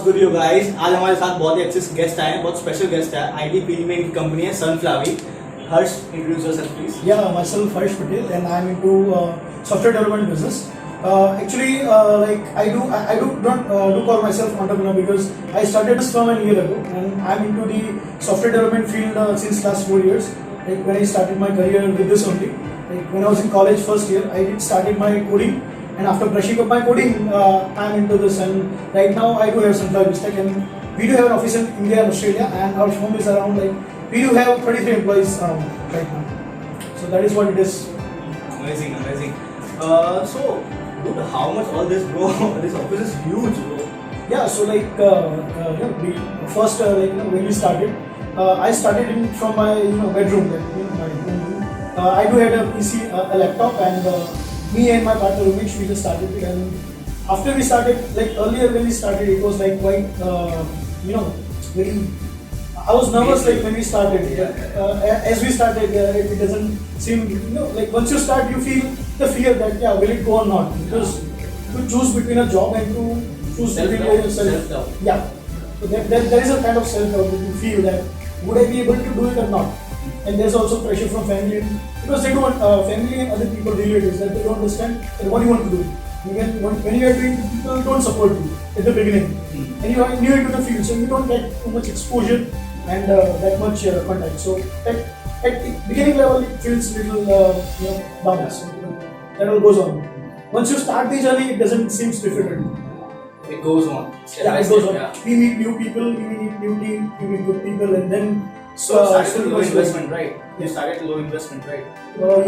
Good you guys. आज हमारे साथ बहुत ही अच्छे गेस्ट आए हैं, बहुत स्पेशल गेस्ट है। आईटी फील्ड में इनकी कंपनी है Sunflowee। Harsh, introduce yourself please. Yeah, myself Harsh Patel, and I'm into software development business. Actually, like I do not do call myself entrepreneur because I started this firm a year ago, and I'm into the software development field since last 4 years. Like when I started my career with this only. Like when I was in college first year, I started my coding, and after brushing up my coding, I'm into this. And right now, I do have Sunflowee biztech, and we do have an office in India and Australia, and our firm is around like we do have 33 employees right now. So that is what it is. Amazing, amazing. So, dude, how much all this, bro? This office is huge, bro. Yeah, so like we first when we started, I started from my bedroom, like my home room. I do had a PC, a laptop, and me and my partner Ramesh, we just started it. And after we started, like earlier when we started, it was like quite very. I was nervous like when we started. As we started, it doesn't seem like once you start, you feel the fear that will it go or not, because to choose between a job and to choose between yourself. Yeah, so there is a kind of self-doubt that you feel that would I be able to do it or not, and there's also pressure from family because they don't family and other people, relatives, that they don't understand that what you want to do. When you are doing it, people don't support you at the beginning, and you are new into the field, so you don't get too much exposure and that much contact. So at the beginning level, it feels little down. So that all goes on. Once you start the journey, it doesn't seem difficult. It goes on. Yeah, it goes on. Yeah. We meet new people, we meet new team, we meet good people, and then So, started with low investment, right? You started low investment, right?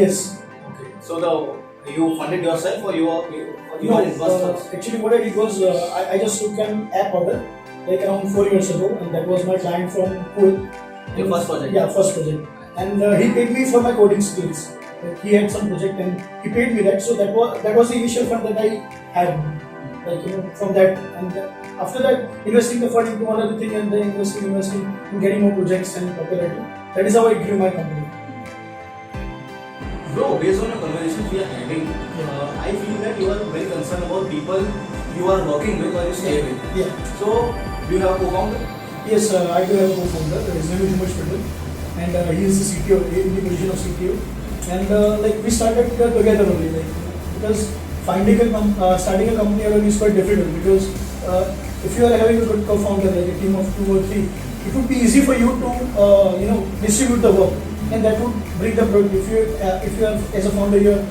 Yes. Okay. So, you funded yourself or you are investors? Actually, what I did was I just took an app order like around 4 years ago, and that was my client from Kuwait. Your first project? Yeah, first project. And he paid me for my coding skills. Like, he had some project and he paid me that. So that was the initial fund that I had. Like from that, and after that, investing the fund into another thing, and then investing in getting more projects and popularity. That is how I grew my company. Bro, based on the conversations we are having, I feel that you are very concerned about people you are working with or you stay with. Yeah. So, do you have a co-founder? Yes, I do have a co-founder. His name is Patel, and he is the CTO, in the position of CTO. And like we started together only, like because starting a company alone is quite difficult, because if you are having a good co-founder, like a team of 2 or 3, it would be easy for you to distribute the work, and that would bring the product. If you are as a founder, you are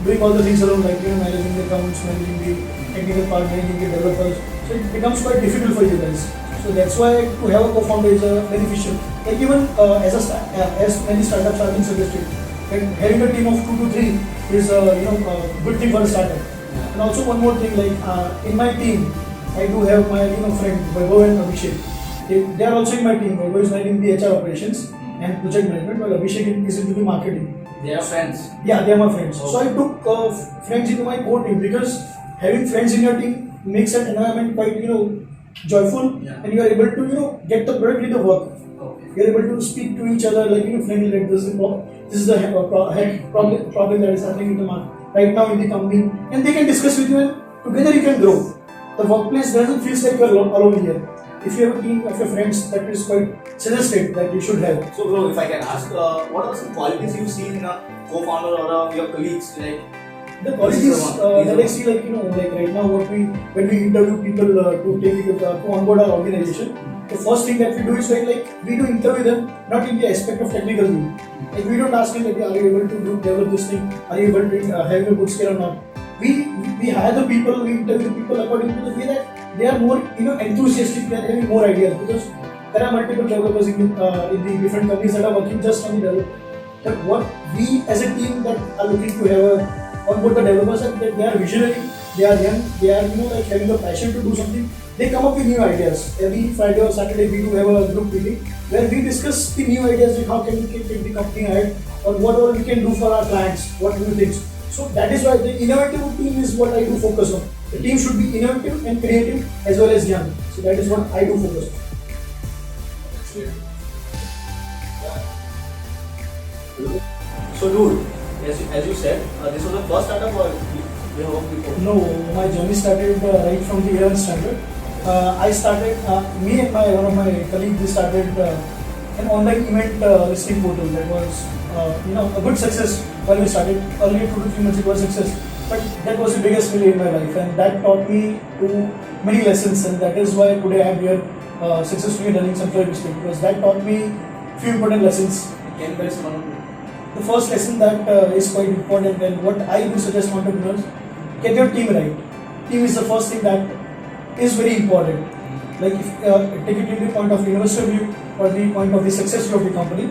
doing all the things around, like managing the accounts, managing the technical part, managing the developers, so it becomes quite difficult for you guys. So that's why to have a co-founder is beneficial. Like even as many startups are being suggested, and having a team of 2 to 3 is a good thing for a startup. Yeah. And also one more thing, like in my team, I do have my friend Vaibhav and Abhishek. They are also in my team. Vaibhav is in the HR operations and project management, while Abhishek is into the marketing. They are friends. Yeah, they are my friends. Okay. So I took friends into my core team, because having friends in your team makes that environment quite joyful, Yeah. and you are able to get the product in the work. Okay. You are able to speak to each other like friendly. Like this is the problem that is happening in the market right now in the company, and they can discuss with you, and together you can grow. The workplace doesn't feel like you are alone here. If you have a team of your friends, that is quite suggested that you should have. So, bro, if I can ask, what are some qualities you see in a co-founder or your colleagues? Like the qualities that I see, like right now, when we interview people to onboard our organization, the first thing that we do is like we do interview them not in the aspect of technical view. Like we don't ask them like, are you able to develop this thing? Are you able to have a good skill or not? We hire the people, we interview the people according to the way that they are more enthusiastic, they are having more ideas, because there are multiple developers in the different companies that are working just on the development. But what we as a team that are looking to have onboard the developers, that they are visionary, they are young, they are like having the passion to do something. They come up with new ideas. Every Friday or Saturday we do have a group meeting where we discuss the new ideas, like how can we take the company ahead, or what all we can do for our clients, what new things. So that is why the innovative team is what I do focus on. The team should be innovative and creative as well as young. So that is what I do focus on. So, dude, as you said, this was the first startup or you have worked before? No, my journey started right from the 11th standard. I started, me and one of my colleagues, we started an online event listing portal that was, a good success when we started. Earlier 2 to 3 months it was a success, but that was the biggest failure in my life, and that taught me many lessons, and that is why today I am here successfully running Sunflowee because that taught me few important lessons. Can best one? The first lesson that is quite important, and what I do suggest entrepreneurs, get your team right. Team is the first thing that is very important. Like if take it in the point of investor view or the point of the success view of the company,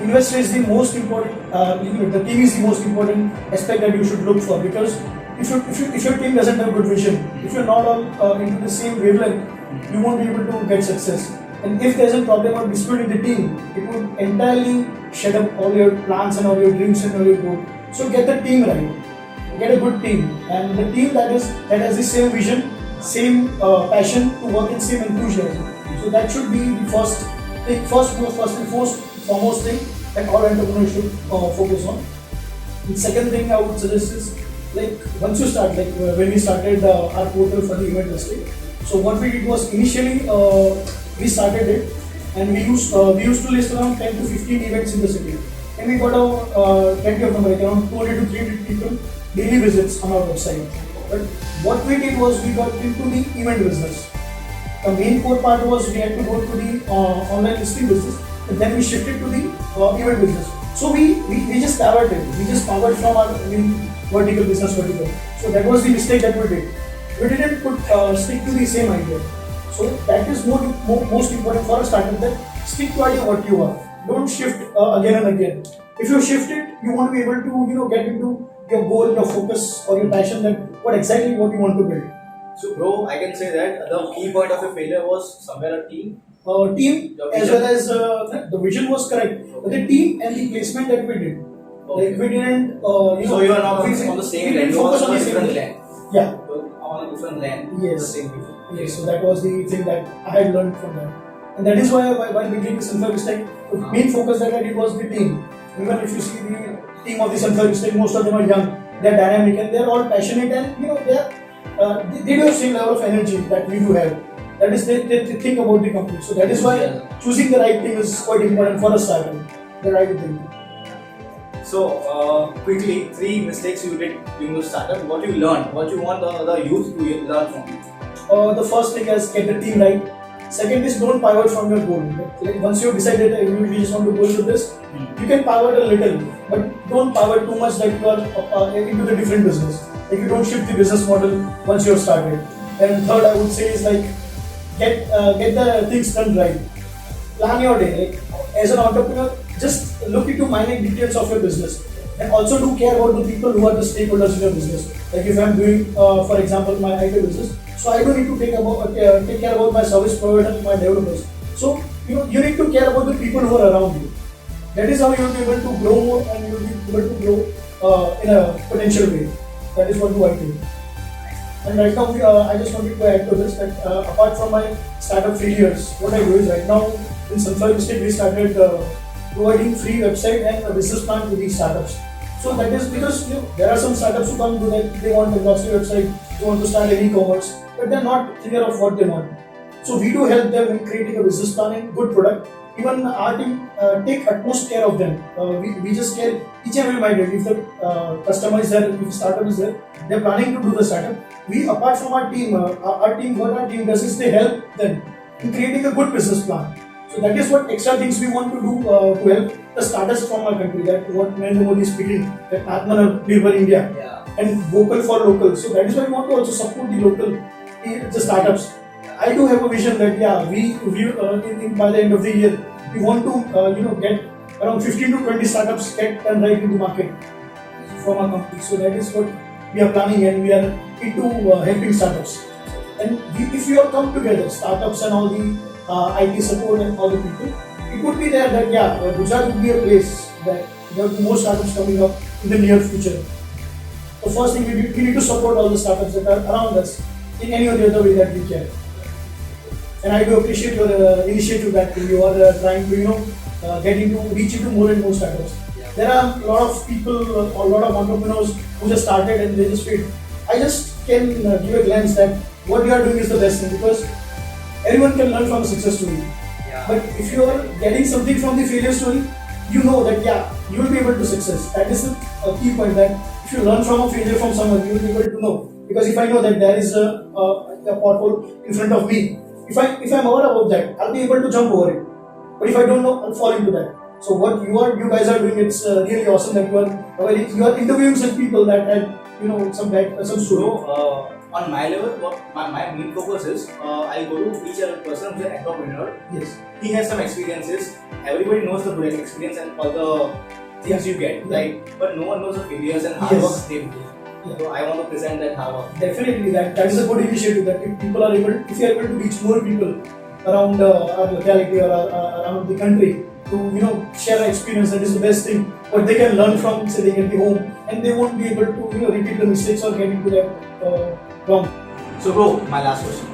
investor is the most important. The team is the most important aspect that you should look for, because if your team doesn't have good vision, if you're not all into the same wavelength, you won't be able to get success. And if there's a problem or dispute in the team, it would entirely shut up all your plans and all your dreams and all your goals. So get the team right. Get a good team, and the team that has the same vision, same passion to work, and same enthusiasm. So that should be the first and foremost thing that all entrepreneurs should focus on. The second thing I would suggest is, like, once you start, like when we started our portal for the event listing. So what we did was initially we started it, and we used to list around 10 to 15 events in the city, and we got plenty of them, like around 200 to 300 people daily visits on our website. But what we did was we got into the event business. The main core part was we had to go to the online listing business, and then we shifted to the event business. So we just pivoted. We just powered from our vertical business vertical. So that was the mistake that we did. We didn't stick to the same idea. So that is most important for a startup, that stick to idea what you are. Don't shift again and again. If you shift it, you won't be able to get into your goal, your focus, or your passion, that what you want to build. So, bro, I can say that the key point of your failure was somewhere a team. Team, as well as the vision was correct, but the team and the placement that we did. Okay. Like we didn't, So you are not on the same land. focus on the same different land. land. Yeah. On a different land. Yes. The same people. Yes. So that was the thing that I had learned from that, and that is why while beginning Sunflowee, the main focus that I did was the team. Even if you see the team of the Sunflowee, most of them are young, they're dynamic, and they're all passionate, and they do have same level of energy that we do have. That is, they think about the company. So that is why choosing the right team is quite important for a startup. The right thing. So, quickly, 3 mistakes you did during the startup. What you learned, what you want the youth to learn from you. The first thing is get the team right. Second is don't pivot from your goal. Like once you decided that you just want to go into this, you can pivot a little, but don't pivot too much that you are into the different business. Like you don't shift the business model once you have started. And third, I would say is like get the things done right. Plan your day. Like as an entrepreneur, just look into minor details of your business, and also do care about the people who are the stakeholders in your business. Like if I am doing, for example, my IT business, so I don't need to take care about my service provider, my developers. So you need to care about the people who are around you. That is how you will be able to grow more, and you will be able to grow in a potential way. That is what I do. And right now, I just wanted to add to this that apart from my startup failures, what I do is right now in Sunflowee we started providing free website and a business plan to these startups. So that is because there are some startups who come to that they want a glossy website, they want to start an e-commerce, but they're not clear of what they want. So we do help them in creating a business plan and good product. Even our team take utmost care of them. We just care each and every minute. If the customer is there, if the startup is there, they're planning to do the startup. We, apart from our team, what our team does is they help them in creating a good business plan. So that is what extra things we want to do to help the startups from our country. That what Narendra Modi is speaking, that Atmanirbhar India, and vocal for local. So that is why we want to also support the local, the startups. I do have a vision that we by the end of the year we want to get around 15 to 20 startups get done right in the market from our company. So that is what we are planning, and we are into helping startups. And if we all come together, startups and all the IT support and all the people, it would be there that Gujarat would be a place that there will be more startups coming up in the near future. So first thing we need to support all the startups that are around us in any or the other way that we can. And I do appreciate your initiative that you are trying to reach into more and more startups. There are a lot of people, a lot of entrepreneurs who just started and they just failed. I just can give a glance that what you are doing is the best thing, because everyone can learn from a success story. Yeah. But if you are getting something from the failure story, you know that you will be able to success. That is a key point, that if you learn from a failure from someone, you will be able to know. Because if I know that there is a pothole in front of me, if I'm aware about that, I'll be able to jump over it. But if I don't know, I'll fall into that. So what you guys are doing, it's really awesome that you are interviewing such people that had some So, story. on my level, what my main focus is, I go to each other person who's an entrepreneur. Yes. He has some experiences. Everybody knows the good experience and all the things you get, right? But no one knows the failures and hard Yes. work they do. Yeah. So I want to present that hard work. Definitely, that is a good initiative. That if you are able to reach more people around our locality or around the country to share our experience, that is the best thing. What they can learn from sitting at the home, and they won't be able to repeat the mistakes or get into that wrong. So, bro, my last question.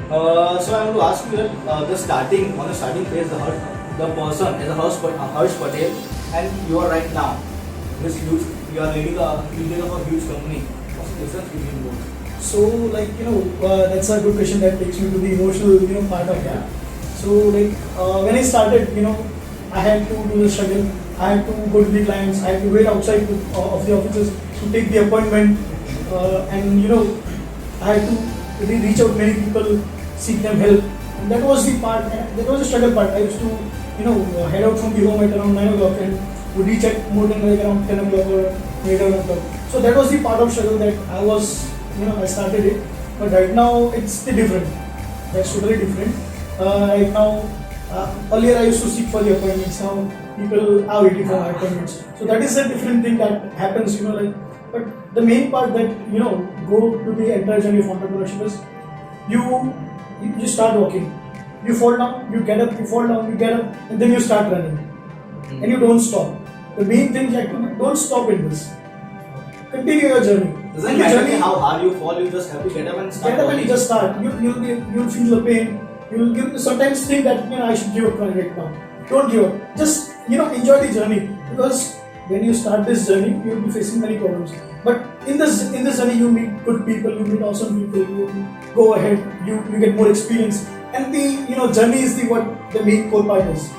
So I want to ask you that on the starting phase, the person is a Harsh Patel, and you are right now this huge. You are leading of a huge company. What's the difference between both? So that's a good question that takes me to the emotional part of that. So when I started, I had to do the struggle. I had to go to the clients. I had to wait outside of the offices to take the appointment, and I had to reach out many people, seek them help. And that was the part. That was the struggle part. I used to head out from the home at around 9 o'clock and would reach at more than around 10 o'clock or 11 o'clock. So that was the part of struggle that I started it. But right now it's the different. That's totally different. Right now, earlier I used to seek for the appointments. Now people are waiting for my appointments. So that is a different thing that happens. But the main part that go to the entire journey of entrepreneurship is you start walking. You fall down, you get up, you fall down, you get up, and then you start running. And you don't stop. The main thing is actually don't stop in this. Continue your journey. Doesn't matter how hard you fall, you just have to get up and start. Get up and just start. You'll feel the pain. You'll sometimes think that I should give up right now. Don't give up. Just enjoy the journey, because when you start this journey, you'll be facing many problems. But in this journey, you meet good people, you meet awesome people. You go ahead. You get more experience, and the journey is the main core part is.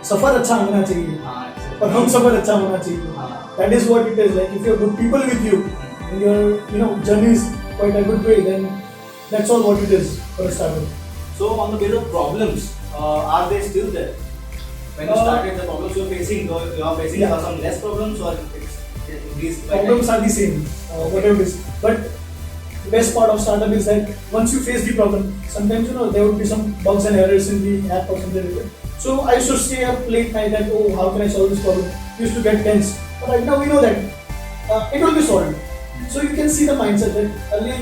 सफर अच्छा होना चाहिए और हम सफर अच्छा होना चाहिए. That is what it is. Like if you have good people with you and your journey is quite a good way, then that's all what it is for a starter. So on the base of problems, are they still there? When you started, the problems you are facing some less problems, or these Problems are the same, whatever it is. But the best part of startup is that once you face the problem, sometimes there would be some bugs and errors in the app or something like that. So I used to stay up late night and how can I solve this problem? Used to get tense. But right now we know that it will be solved. So you can see the mindset that earlier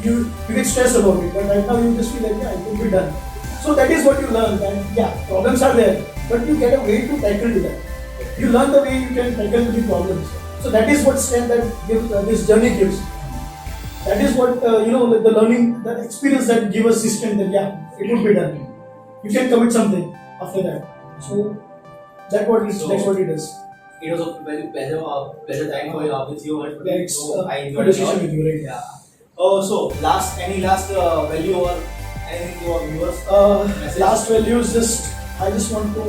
you get stressed about it, but right now you just feel like it will be done. So that is what you learn, that problems are there, but you get a way to tackle that. You learn the way you can tackle the problems. So that is what strength that this journey gives. That is what the learning, the experience that gives us this strength that it will be done. You can commit something after that. So that's what it is. It was a very pleasure time for with you. It's I a enjoyed conversation with you, right? Yeah. Oh, so any last value or anything to our viewers? Last value is I just want to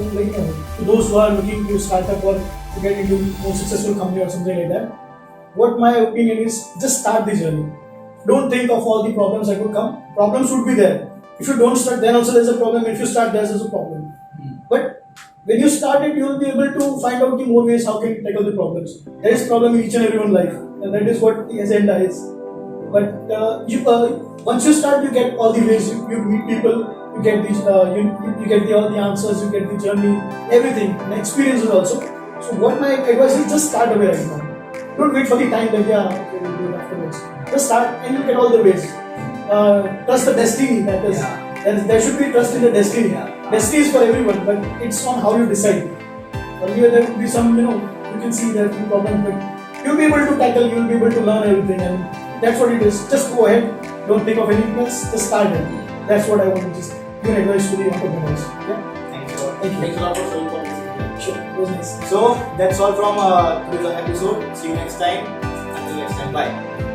to those who are looking to start up or to get into more successful company or something like that. What my opinion is, just start the journey. Don't think of all the problems that would come. Problems would be there. If you don't start, then also there's a problem. If you start, there's also a problem. But when you start it, you will be able to find out the more ways how can you tackle the problems. There is problem in each and everyone's life, and that is what the agenda is. But once you start, you get all the ways. You meet people, you get these, you get all the answers, you get the journey, everything, and experiences also. So what my advice is, just start away right now. Don't wait for the time that okay, we'll do it afterwards. Just start and you get all the ways. Trust the destiny. That is, there should be trust in the destiny. Destiny is for everyone, but it's on how you decide. Earlier there would be some, you can see there will be problems, but you'll be able to tackle, you'll be able to learn everything, and that's what it is. Just go ahead. Don't think of anything else. Just start it. That's what I want to just give advice to the entrepreneurs. Yeah. Thank you. Thanks a lot for showing this. Sure. It was nice. So that's all from today's episode. See you next time. Until next time, bye.